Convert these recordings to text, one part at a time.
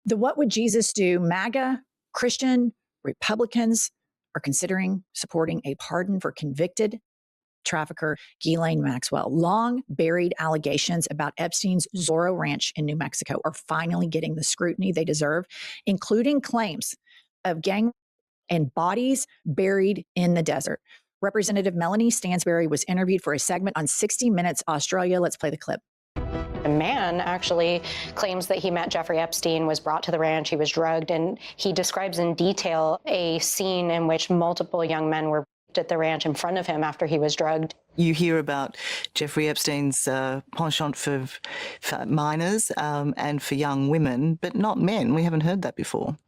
The What Would Jesus Do? MAGA, Christian, Republicans are considering supporting a pardon for convicted trafficker Ghislaine Maxwell. Long buried allegations about Epstein's Zorro Ranch in New Mexico are finally getting the scrutiny they deserve, including claims of gang and bodies buried in the desert. Representative Melanie Stansbury was interviewed for a segment on 60 Minutes Australia. Let's play the clip. A man actually claims that he met Jeffrey Epstein, was brought to the ranch, he was drugged, and he describes in detail a scene in which multiple young men were at the ranch in front of him after he was drugged. You hear about Jeffrey Epstein's penchant for minors and for young women, but not men. We haven't heard that before.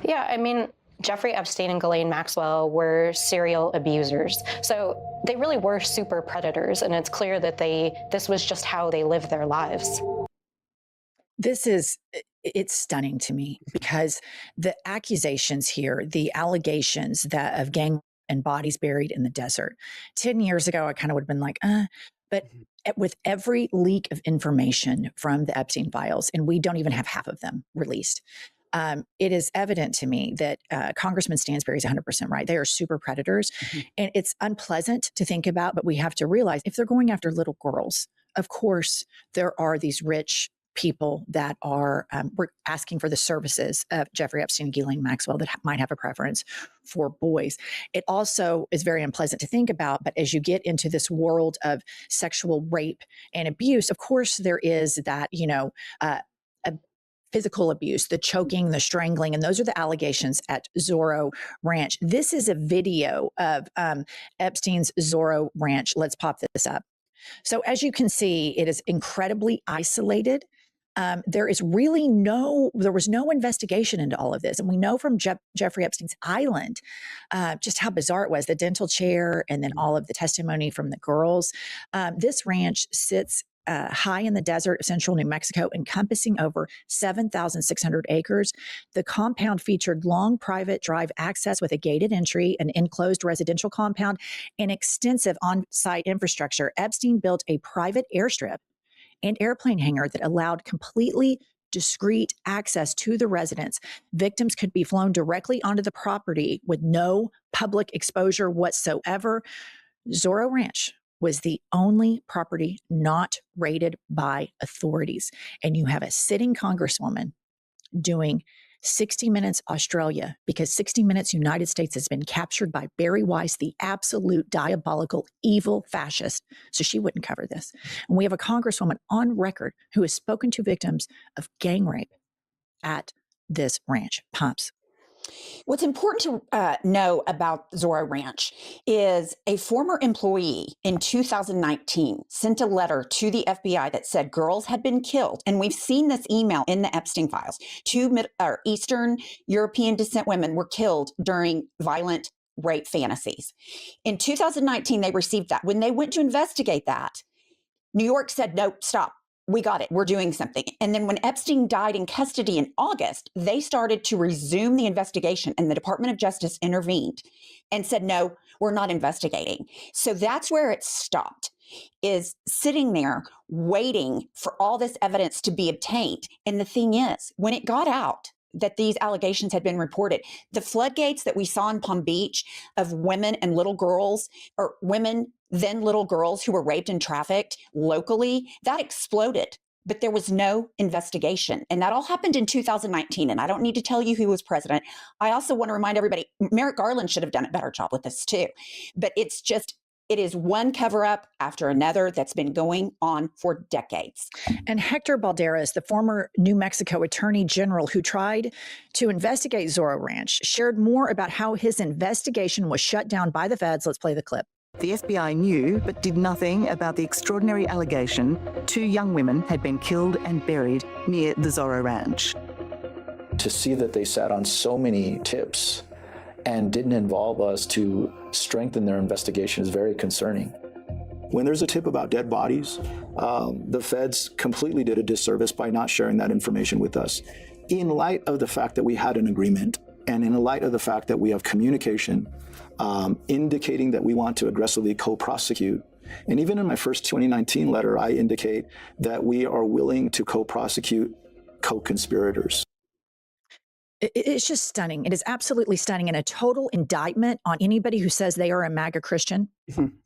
Yeah, I mean, Jeffrey Epstein and Ghislaine Maxwell were serial abusers. So they really were super predators, and it's clear that this was just how they lived their lives. It's stunning to me because the accusations here, the allegations of gang and bodies buried in the desert. 10 years ago, I kind of would have been like, but with every leak of information from the Epstein files, and we don't even have half of them released, it is evident to me that Congressman Stansbury is 100% right. They are super predators, and it's unpleasant to think about, but we have to realize if they're going after little girls, of course, there are these rich people that are asking for the services of Jeffrey Epstein and Ghislaine Maxwell that might have a preference for boys. It also is very unpleasant to think about, but as you get into this world of sexual rape and abuse, of course, there is that, physical abuse, the choking, the strangling, and those are the allegations at Zorro Ranch. This is a video of Epstein's Zorro Ranch. Let's pop this up. So as you can see, it is incredibly isolated. There was no investigation into all of this. And we know from Jeffrey Epstein's island just how bizarre it was, the dental chair and then all of the testimony from the girls. This ranch sits high in the desert of central New Mexico, encompassing over 7,600 acres. The compound featured long private drive access with a gated entry, an enclosed residential compound, and extensive on-site infrastructure. Epstein built a private airstrip and airplane hangar that allowed completely discreet access to the residence. Victims could be flown directly onto the property with no public exposure whatsoever. Zorro Ranch was the only property not raided by authorities. And you have a sitting congresswoman doing 60 Minutes Australia because 60 Minutes United States has been captured by Barry Weiss, the absolute diabolical, evil fascist. So she wouldn't cover this. And we have a congresswoman on record who has spoken to victims of gang rape at this ranch. Pumps. What's important to know about Zorro Ranch is a former employee in 2019 sent a letter to the FBI that said girls had been killed. And we've seen this email in the Epstein files. Two Eastern European descent women were killed during violent rape fantasies. In 2019, they received that. When they went to investigate that, New York said, nope, stop. We got it. We're doing something. And then when Epstein died in custody in August, they started to resume the investigation, and the Department of Justice intervened and said, no, we're not investigating. So that's where it stopped, is sitting there waiting for all this evidence to be obtained. And the thing is, when it got out that these allegations had been reported, the floodgates that we saw in Palm Beach of women and little girls, or women then little girls who were raped and trafficked locally, that exploded. But there was no investigation. And that all happened in 2019. And I don't need to tell you who was president. I also want to remind everybody, Merrick Garland should have done a better job with this too. But it is one cover-up after another that's been going on for decades. And Hector Balderas, the former New Mexico Attorney General who tried to investigate Zorro Ranch, shared more about how his investigation was shut down by the feds. Let's play the clip. The FBI knew but did nothing about the extraordinary allegation 2 young women had been killed and buried near the Zorro Ranch. To see that they sat on so many tips and didn't involve us to strengthen their investigation is very concerning. When there's a tip about dead bodies, the feds completely did a disservice by not sharing that information with us. In light of the fact that we had an agreement, and in light of the fact that we have communication indicating that we want to aggressively co-prosecute, and even in my first 2019 letter, I indicate that we are willing to co-prosecute co-conspirators. It's just stunning. It is absolutely stunning, and a total indictment on anybody who says they are a MAGA Christian.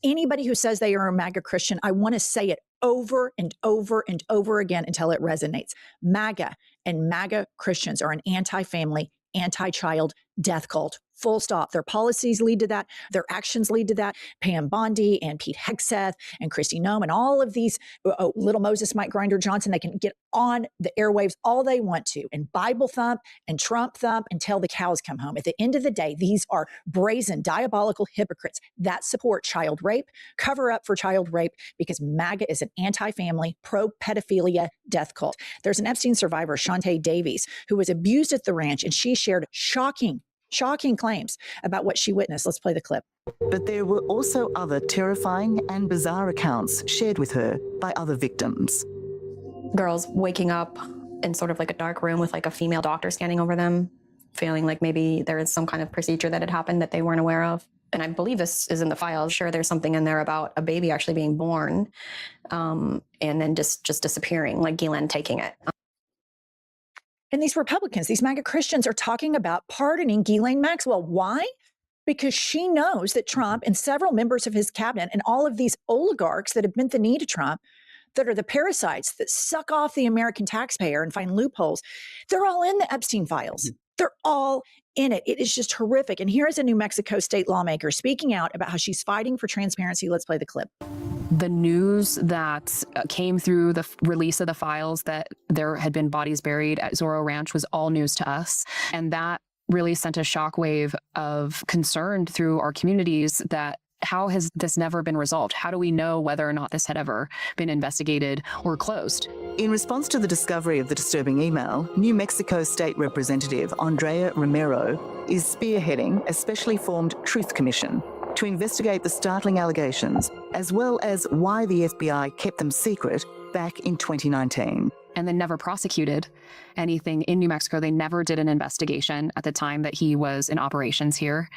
Anybody who says they are a MAGA Christian, I want to say it over and over and over again until it resonates. MAGA and MAGA Christians are an anti-family, anti-child death cult. Full stop. Their policies lead to that. Their actions lead to that. Pam Bondi and Pete Hegseth and Kristi Noem and all of these, Little Moses, Mike Grinder Johnson, they can get on the airwaves all they want to and Bible thump and Trump thump until the cows come home. At the end of the day, these are brazen, diabolical hypocrites that support child rape, cover up for child rape, because MAGA is an anti-family, pro-pedophilia death cult. There's an Epstein survivor, Shantae Davies, who was abused at the ranch, and she shared shocking claims about what she witnessed. Let's play the clip. But there were also other terrifying and bizarre accounts shared with her by other victims. Girls waking up in sort of like a dark room with like a female doctor standing over them, feeling like maybe there is some kind of procedure that had happened that they weren't aware of. And I believe this is in the files. Sure, there's something in there about a baby actually being born and then just disappearing, like Ghislaine taking it. And these Republicans, these MAGA Christians, are talking about pardoning Ghislaine Maxwell. Why? Because she knows that Trump and several members of his cabinet and all of these oligarchs that have bent the knee to Trump, that are the parasites that suck off the American taxpayer and find loopholes, they're all in the Epstein files. They're all in it. It is just horrific. And here is a New Mexico state lawmaker speaking out about how she's fighting for transparency. Let's play the clip. The news that came through the release of the files that there had been bodies buried at Zorro Ranch was all news to us. And that really sent a shockwave of concern through our communities that how has this never been resolved? How do we know whether or not this had ever been investigated or closed? In response to the discovery of the disturbing email, New Mexico State Representative Andrea Romero is spearheading a specially formed Truth Commission to investigate the startling allegations, as well as why the FBI kept them secret back in 2019. And then never prosecuted anything in New Mexico. They never did an investigation at the time that he was in operations here.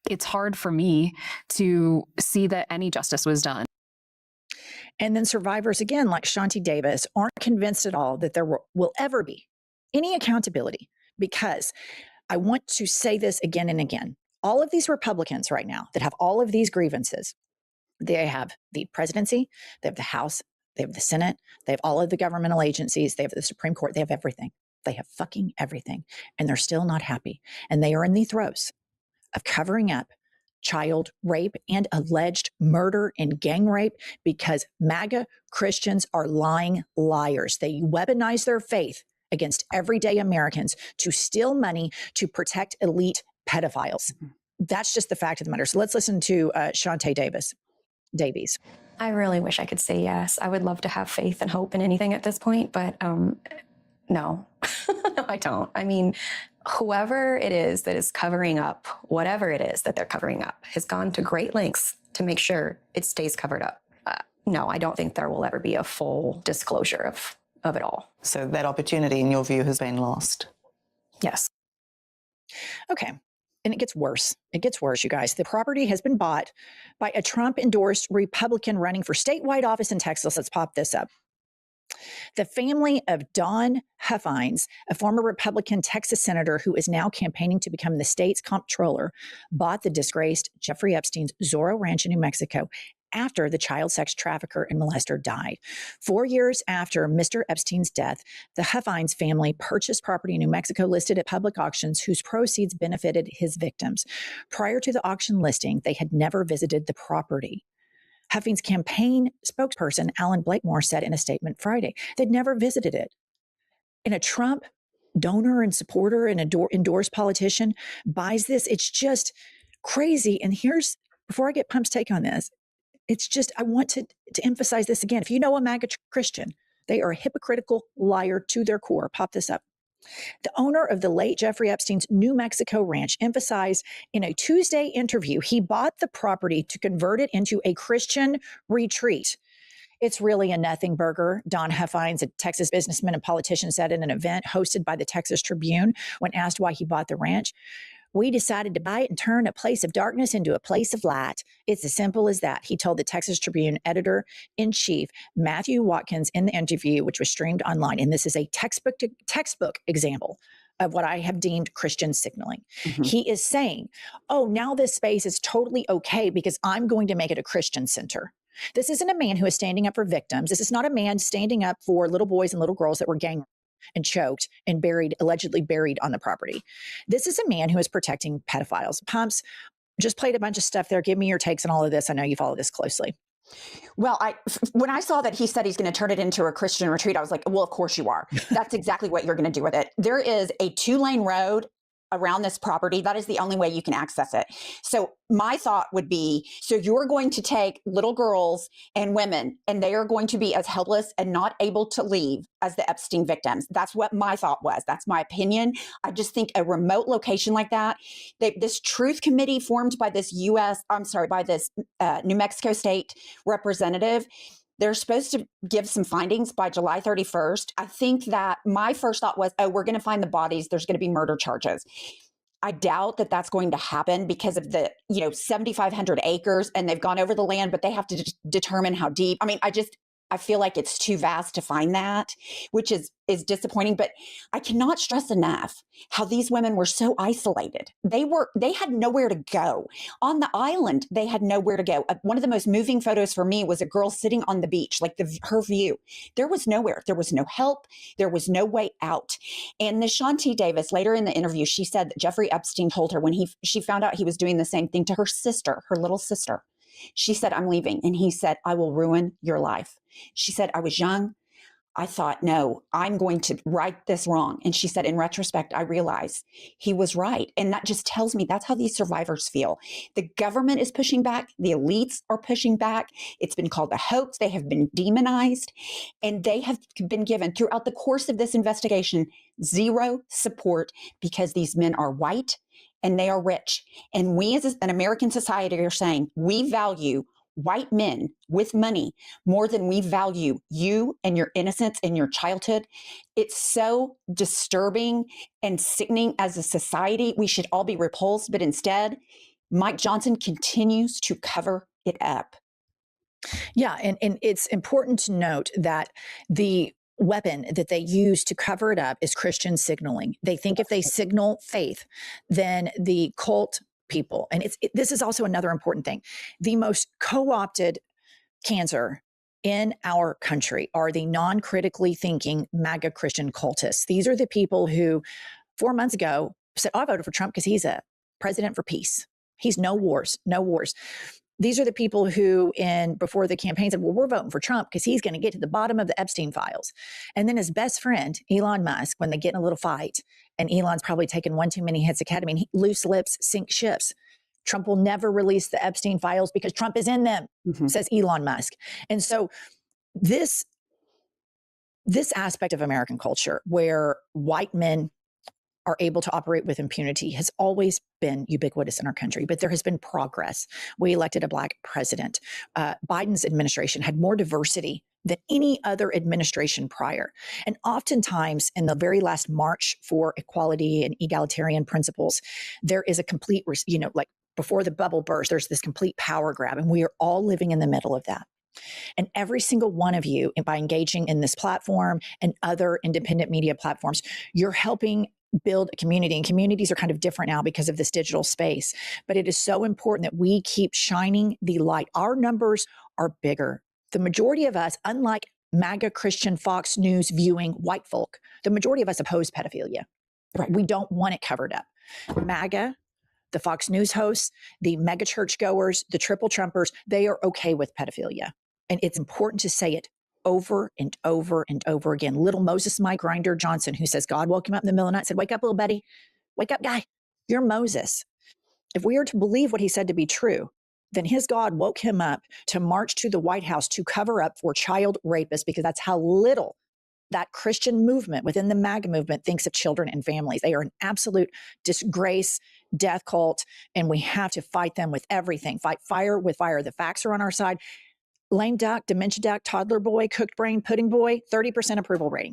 It's hard for me to see that any justice was done. And then survivors, again, like Shantae Davis, aren't convinced at all that there will ever be any accountability, because I want to say this again and again. All of these Republicans right now that have all of these grievances, they have the presidency, they have the House, they have the Senate, they have all of the governmental agencies, they have the Supreme Court, they have everything. They have fucking everything. And they're still not happy. And they are in the throes of covering up child rape and alleged murder and gang rape, because MAGA Christians are lying liars. They weaponize their faith against everyday Americans to steal money to protect elite pedophiles. That's just the fact of the matter. So let's listen to Shantae Davies. I really wish I could say yes. I would love to have faith and hope in anything at this point, but no, no, I don't. I mean, whoever it is that is covering up, whatever it is that they're covering up, has gone to great lengths to make sure it stays covered up. No, I don't think there will ever be a full disclosure of it all. So that opportunity, in your view, has been lost? Yes. Okay. And it gets worse. It gets worse, you guys. The property has been bought by a Trump-endorsed Republican running for statewide office in Texas. Let's pop this up. The family of Don Huffines, a former Republican Texas senator who is now campaigning to become the state's comptroller, bought the disgraced Jeffrey Epstein's Zorro Ranch in New Mexico after the child sex trafficker and molester died. 4 years after Mr. Epstein's death, the Huffines family purchased property in New Mexico listed at public auctions whose proceeds benefited his victims. Prior to the auction listing, they had never visited the property. Huffines' campaign spokesperson, Alan Blakemore, said in a statement Friday they'd never visited it. And a Trump donor and supporter and endorsed politician buys this. It's just crazy. And here's, before I get Pump's take on this, it's just, I want to emphasize this again. If you know a MAGA Christian, they are a hypocritical liar to their core. Pop this up. The owner of the late Jeffrey Epstein's New Mexico ranch emphasized in a Tuesday interview he bought the property to convert it into a Christian retreat. It's really a nothing burger, Don Huffines, a Texas businessman and politician, said in an event hosted by the Texas Tribune when asked why he bought the ranch. We decided to buy it and turn a place of darkness into a place of light. It's as simple as that, he told the Texas Tribune editor-in-chief, Matthew Watkins, in the interview, which was streamed online. And this is a textbook example of what I have deemed Christian signaling. Mhm. He is saying, oh, now this space is totally okay because I'm going to make it a Christian center. This isn't a man who is standing up for victims. This is not a man standing up for little boys and little girls that were gang and choked and buried, allegedly buried on the property. This is a man who is protecting pedophiles. Pumps just played a bunch of stuff there. Give me your takes on all of this. I know you follow this closely. Well, when I saw that he said he's going to turn it into a Christian retreat, I was like, well, of course you are. That's exactly what you're going to do with it. There is a 2-lane road around this property. That is the only way you can access it. So my thought would be, so you're going to take little girls and women, and they are going to be as helpless and not able to leave as the Epstein victims. That's what my thought was. That's my opinion. I just think a remote location like that, this truth committee formed by this New Mexico state representative, they're supposed to give some findings by July 31st. I think that my first thought was, oh, we're going to find the bodies. There's going to be murder charges. I doubt that that's going to happen because of the, 7,500 acres, and they've gone over the land, but they have to determine how deep. I mean, I feel like it's too vast to find that, which is disappointing. But I cannot stress enough how these women were so isolated. They had nowhere to go. On the island, they had nowhere to go. One of the most moving photos for me was a girl sitting on the beach, like her view. There was nowhere. There was no help. There was no way out. And this Shanti Davis, later in the interview, she said that Jeffrey Epstein told her when she found out he was doing the same thing to her sister, her little sister. She said, I'm leaving. And he said, I will ruin your life. She said, I was young. I thought, no, I'm going to right this wrong. And she said, in retrospect, I realize he was right. And that just tells me that's how these survivors feel. The government is pushing back. The elites are pushing back. It's been called a hoax. They have been demonized. And they have been given, throughout the course of this investigation, zero support because these men are white and they are rich. And we as an American society are saying we value white men with money more than we value you and your innocence and your childhood. It's so disturbing and sickening as a society. We should all be repulsed, but instead, Mike Johnson continues to cover it up. Yeah, and it's important to note that the weapon that they use to cover it up is Christian signaling. They think if they signal faith, then the cult people, and this is also another important thing, the most co-opted cancer in our country are the non-critically thinking MAGA Christian cultists. These are the people who 4 months ago said, oh, I voted for Trump because he's a president for peace. He's no wars, no wars. These are the people who, before the campaign, said, well, we're voting for Trump because he's going to get to the bottom of the Epstein files. And then his best friend, Elon Musk, when they get in a little fight, and Elon's probably taken one too many hits of ketamine, loose lips sink ships. Trump will never release the Epstein files because Trump is in them, says Elon Musk. And so this aspect of American culture where white men are able to operate with impunity has always been ubiquitous in our country, but there has been progress. We elected a Black president. Biden's administration had more diversity than any other administration prior. And oftentimes in the very last march for equality and egalitarian principles, there is a complete, like before the bubble burst, there's this complete power grab, and we are all living in the middle of that. And every single one of you, by engaging in this platform and other independent media platforms, you're helping build a community, and communities are kind of different now because of this digital space. But it is so important that we keep shining the light. Our numbers are bigger. The majority of us, unlike MAGA Christian Fox News viewing white folk, the majority of us oppose pedophilia. Right? We don't want it covered up. MAGA, the Fox News hosts, the mega churchgoers, the triple Trumpers, they are okay with pedophilia. And it's important to say it over and over and over again. Little Moses Mike Grinder Johnson, who says God woke him up in the middle of the night, said, wake up, little buddy. Wake up, guy. You're Moses. If we are to believe what he said to be true, then his God woke him up to march to the White House to cover up for child rapists, because that's how little that Christian movement within the MAGA movement thinks of children and families. They are an absolute disgrace, death cult, and we have to fight them with everything. Fight fire with fire. The facts are on our side. Lame duck, dementia duck, toddler boy, cooked brain, pudding boy, 30% approval rating.